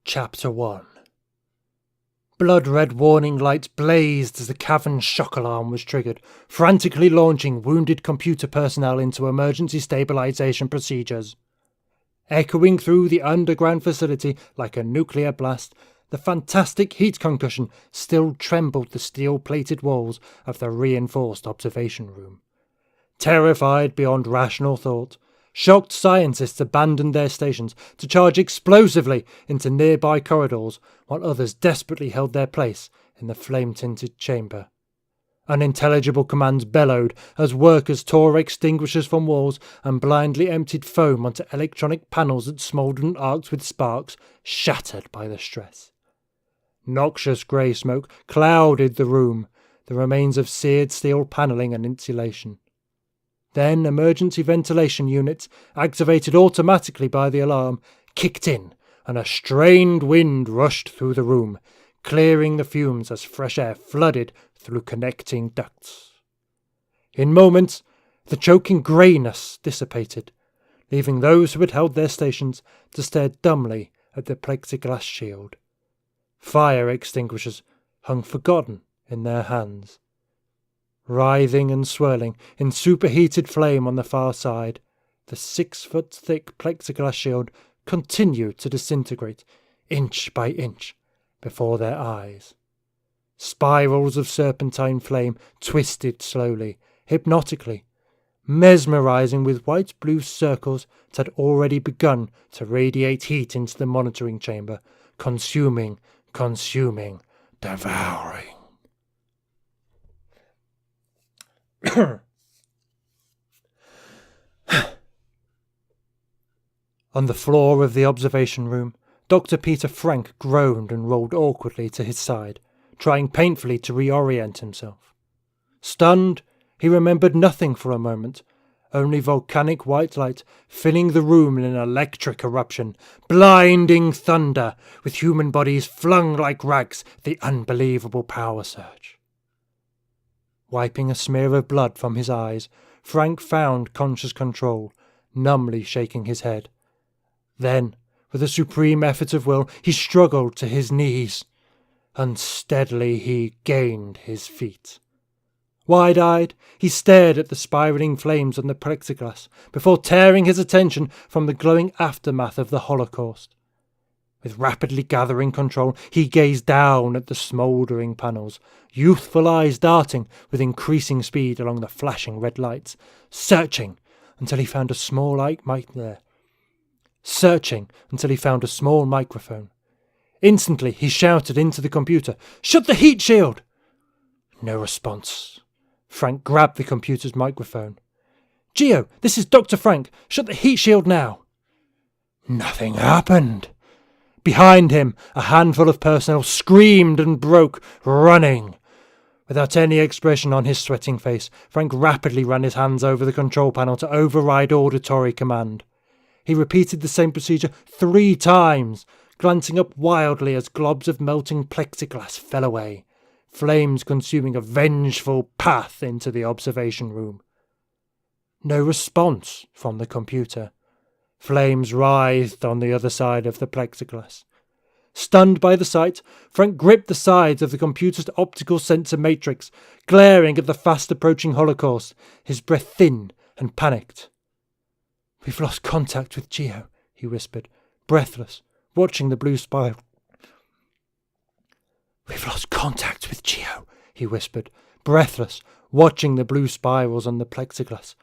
Chapter 1. Blood-red warning lights blazed as the cavern shock alarm was triggered, frantically launching wounded computer personnel into emergency stabilization procedures. Echoing through the underground facility like a nuclear blast, the fantastic heat concussion still trembled the steel-plated walls of the reinforced observation room. Terrified beyond rational thought, shocked scientists abandoned their stations to charge explosively into nearby corridors, while others desperately held their place in the flame-tinted chamber. Unintelligible commands bellowed as workers tore extinguishers from walls and blindly emptied foam onto electronic panels that smouldered arcs with sparks shattered by the stress. Noxious grey smoke clouded the room, the remains of seared steel panelling and insulation. Then emergency ventilation units, activated automatically by the alarm, kicked in, and a strained wind rushed through the room, clearing the fumes as fresh air flooded through connecting ducts. In moments, the choking greyness dissipated, leaving those who had held their stations to stare dumbly at the plexiglass shield. Fire extinguishers hung forgotten in their hands. Writhing and swirling in superheated flame on the far side, the 6-foot-thick plexiglass shield continued to disintegrate, inch by inch, before their eyes. Spirals of serpentine flame twisted slowly, hypnotically, mesmerizing with white-blue circles that had already begun to radiate heat into the monitoring chamber, consuming, devouring. On the floor of the observation room, Dr. Peter Frank groaned and rolled awkwardly to his side, trying painfully to reorient himself. Stunned, he remembered nothing for a moment, only volcanic white light filling the room in an electric eruption, blinding thunder, with human bodies flung like rags, the unbelievable power surge. Wiping a smear of blood from his eyes, Frank found conscious control, numbly shaking his head. Then, with a supreme effort of will, he struggled to his knees. Unsteadily he gained his feet. Wide-eyed, he stared at the spiralling flames on the plexiglass before tearing his attention from the glowing aftermath of the Holocaust. With rapidly gathering control, he gazed down at the smouldering panels, youthful eyes darting with increasing speed along the flashing red lights, searching until he found a small microphone. Instantly, he shouted into the computer, "Shut the heat shield!" No response. Frank grabbed the computer's microphone. "Geo, this is Dr. Frank. Shut the heat shield now." Nothing happened. Behind him, a handful of personnel screamed and broke, running. Without any expression on his sweating face, Frank rapidly ran his hands over the control panel to override auditory command. He repeated the same procedure 3 times, glancing up wildly as globs of melting plexiglass fell away, flames consuming a vengeful path into the observation room. No response from the computer. Flames writhed on the other side of the plexiglass. Stunned by the sight, Frank gripped the sides of the computer's optical sensor matrix, glaring at the fast-approaching Holocaust, his breath thin and panicked. "We've lost contact with Geo," he whispered, breathless, watching the blue spiral. "We've lost contact with Geo," he whispered, breathless, watching the blue spirals on the plexiglass.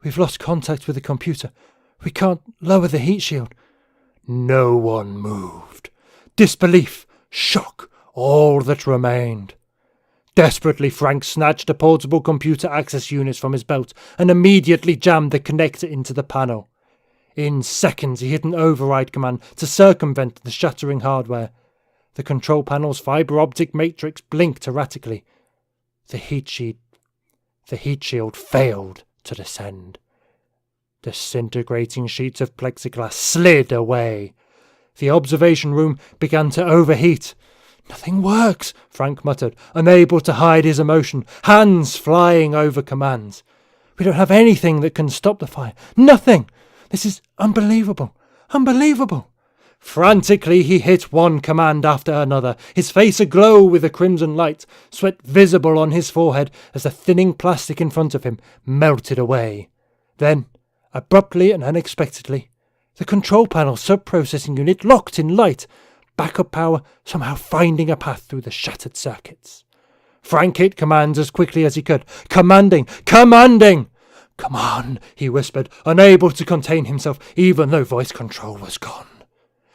"We've lost contact with the computer. We can't lower the heat shield." No one moved. Disbelief, shock, all that remained. Desperately, Frank snatched a portable computer access unit from his belt and immediately jammed the connector into the panel. In seconds, he hit an override command to circumvent the shattering hardware. The control panel's fiber-optic matrix blinked erratically. The heat shield failed to descend. Disintegrating sheets of plexiglass slid away. The observation room began to overheat. "Nothing works," Frank muttered, unable to hide his emotion, hands flying over commands. "We don't have anything that can stop the fire. Nothing! This is unbelievable. Unbelievable!" Frantically he hit one command after another, his face aglow with a crimson light, sweat visible on his forehead as the thinning plastic in front of him melted away. Then, abruptly and unexpectedly, the control panel sub-processing unit locked in light, backup power somehow finding a path through the shattered circuits. Frank hit commands as quickly as he could. Commanding! Commanding! "Come on," he whispered, unable to contain himself, even though voice control was gone.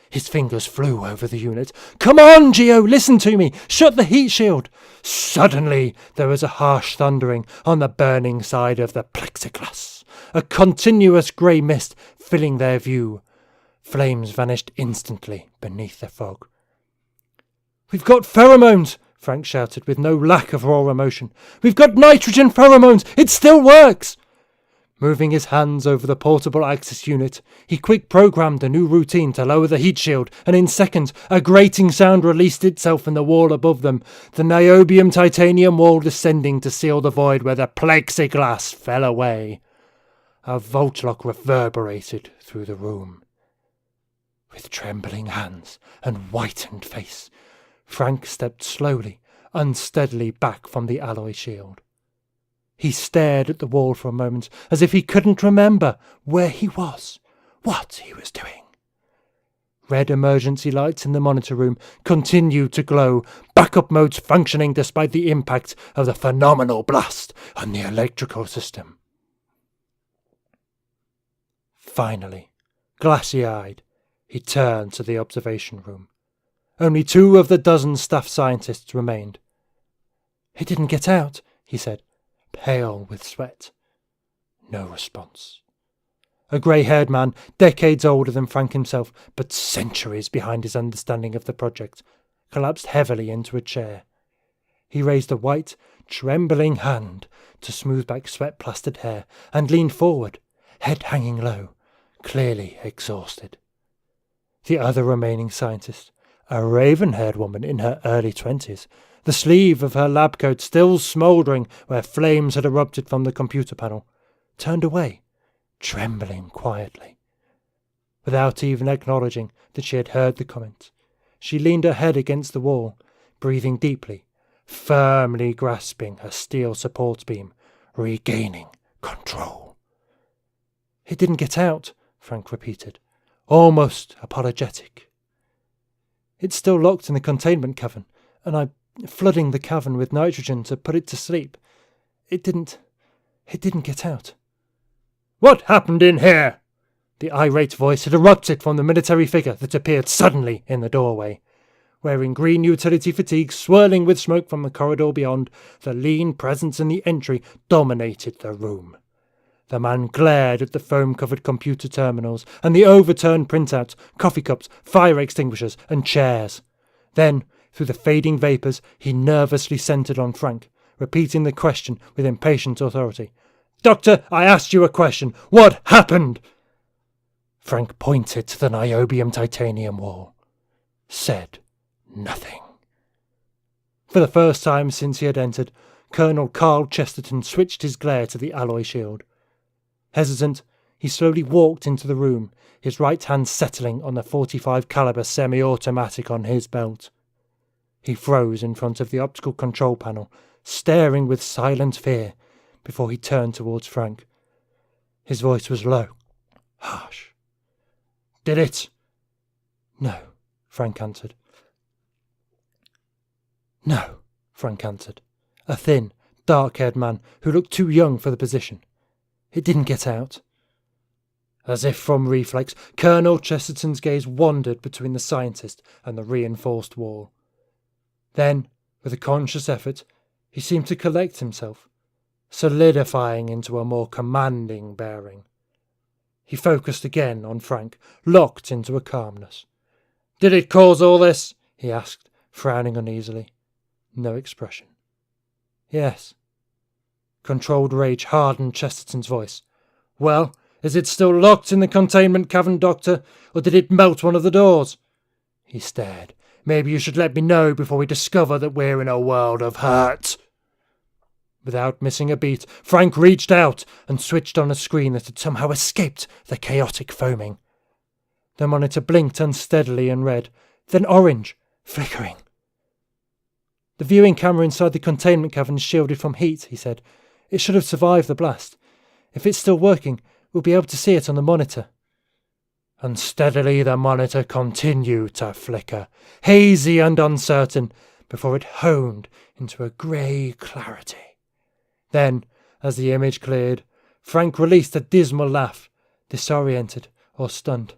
His fingers flew over the unit. "Come on, Geo, listen to me! Shut the heat shield!" Suddenly, there was a harsh thundering on the burning side of the plexiglass, a continuous grey mist filling their view. Flames vanished instantly beneath the fog. "We've got pheromones!" Frank shouted with no lack of raw emotion. "We've got nitrogen pheromones! It still works!" Moving his hands over the portable access unit, he quick-programmed a new routine to lower the heat shield, and in seconds a grating sound released itself in the wall above them, the niobium titanium wall descending to seal the void where the plexiglass fell away. A vault lock reverberated through the room. With trembling hands and whitened face, Frank stepped slowly, unsteadily back from the alloy shield. He stared at the wall for a moment, as if he couldn't remember where he was, what he was doing. Red emergency lights in the monitor room continued to glow, backup modes functioning despite the impact of the phenomenal blast on the electrical system. Finally, glassy-eyed, he turned to the observation room. Only 2 of the dozen staff scientists remained. "He didn't get out," he said, pale with sweat. No response. A grey-haired man, decades older than Frank himself, but centuries behind his understanding of the project, collapsed heavily into a chair. He raised a white, trembling hand to smooth back sweat-plastered hair and leaned forward, head hanging low, clearly exhausted. The other remaining scientist, a raven-haired woman in her early 20s, the sleeve of her lab coat still smouldering where flames had erupted from the computer panel, turned away, trembling quietly. Without even acknowledging that she had heard the comment, she leaned her head against the wall, breathing deeply, firmly grasping her steel support beam, regaining control. "He didn't get out," Frank repeated, almost apologetic. "It's still locked in the containment cavern, and I'm flooding the cavern with nitrogen to put it to sleep. It didn't get out." "What happened in here?" The irate voice had erupted from the military figure that appeared suddenly in the doorway. Wearing green utility fatigues, swirling with smoke from the corridor beyond, the lean presence in the entry dominated the room. The man glared at the foam-covered computer terminals and the overturned printouts, coffee cups, fire extinguishers, and chairs. Then, through the fading vapours, he nervously centred on Frank, repeating the question with impatient authority. "Doctor, I asked you a question. What happened?" Frank pointed to the niobium titanium wall. Said nothing. For the first time since he had entered, Colonel Carl Chesterton switched his glare to the alloy shield. Hesitant, he slowly walked into the room, his right hand settling on the .45 caliber semi-automatic on his belt. He froze in front of the optical control panel, staring with silent fear, before he turned towards Frank. His voice was low, harsh. "Did it?" "No," Frank answered. "No," Frank answered, a thin, dark-haired man who looked too young for the position. "It didn't get out." As if from reflex, Colonel Chesterton's gaze wandered between the scientist and the reinforced wall. Then, with a conscious effort, he seemed to collect himself, solidifying into a more commanding bearing. He focused again on Frank, locked into a calmness. "Did it cause all this?" he asked, frowning uneasily. No expression. "Yes." Controlled rage hardened Chesterton's voice. "Well, is it still locked in the containment cavern, Doctor, or did it melt one of the doors?" He stared. "Maybe you should let me know before we discover that we're in a world of hurt." Without missing a beat, Frank reached out and switched on a screen that had somehow escaped the chaotic foaming. The monitor blinked unsteadily and red, then orange, flickering. The viewing camera inside the containment cavern is shielded from heat, he said. It should have survived the blast. If it's still working, we'll be able to see it on the monitor. Unsteadily the monitor continued to flicker, hazy and uncertain, before it honed into a grey clarity. Then, as the image cleared, Frank released a dismal laugh, disoriented or stunned.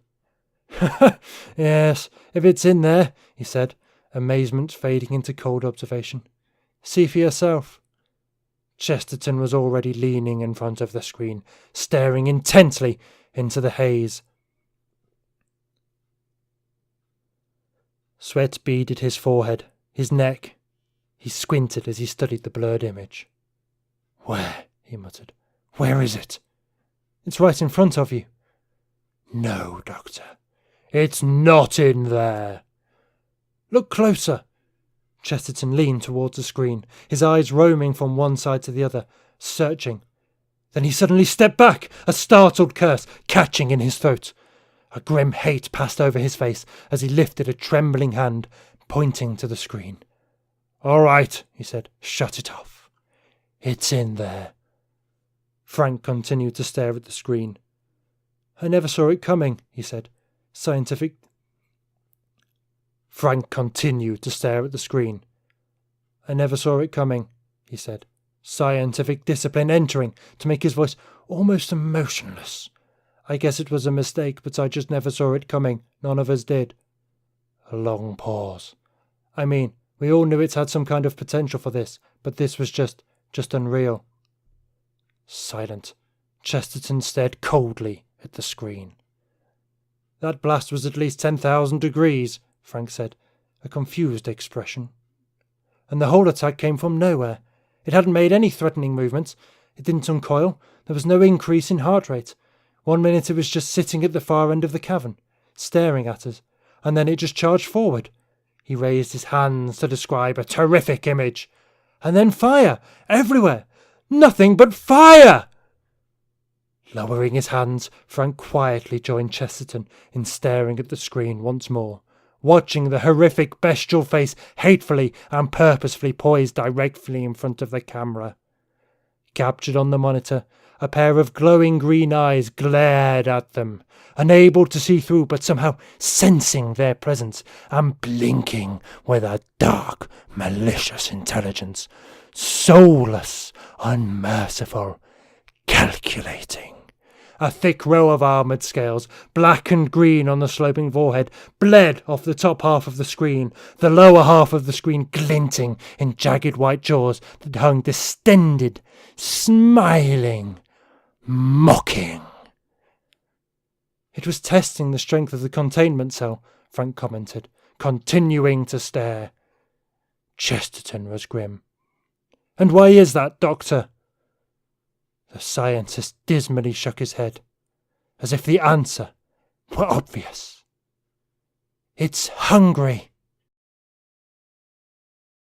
Yes, if it's in there, he said, amazement fading into cold observation. See for yourself. Chesterton was already leaning in front of the screen, staring intently into the haze. Sweat beaded his forehead, his neck. He squinted as he studied the blurred image. Where? He muttered. Where is it? It's right in front of you. No, Doctor. It's not in there. Look closer. Chesterton leaned towards the screen, his eyes roaming from one side to the other, searching. Then he suddenly stepped back, a startled curse catching in his throat. A grim hate passed over his face as he lifted a trembling hand, pointing to the screen. All right, he said. Shut it off. It's in there. Frank continued to stare at the screen. I never saw it coming, he said. Frank continued to stare at the screen. I never saw it coming, he said, scientific discipline entering to make his voice almost emotionless. I guess it was a mistake, but I just never saw it coming. None of us did. A long pause. I mean, we all knew it had some kind of potential for this, but this was just unreal. Silent. Chesterton stared coldly at the screen. That blast was at least 10,000 degrees, Frank said, a confused expression. And the whole attack came from nowhere. It hadn't made any threatening movements. It didn't uncoil. There was no increase in heart rate. 1 minute it was just sitting at the far end of the cavern, staring at us, and then it just charged forward. He raised his hands to describe a terrific image. And then fire! Everywhere! Nothing but fire! Lowering his hands, Frank quietly joined Chesterton in staring at the screen once more, watching the horrific bestial face hatefully and purposefully poised directly in front of the camera. Captured on the monitor, a pair of glowing green eyes glared at them, unable to see through but somehow sensing their presence and blinking with a dark, malicious intelligence, soulless, unmerciful, calculating. A thick row of armoured scales, black and green on the sloping forehead, bled off the top half of the screen, the lower half of the screen glinting in jagged white jaws that hung distended, smiling, mocking. It was testing the strength of the containment cell, Frank commented, continuing to stare. Chesterton was grim. And why is that, Doctor? The scientist dismally shook his head, as if the answer were obvious. It's hungry.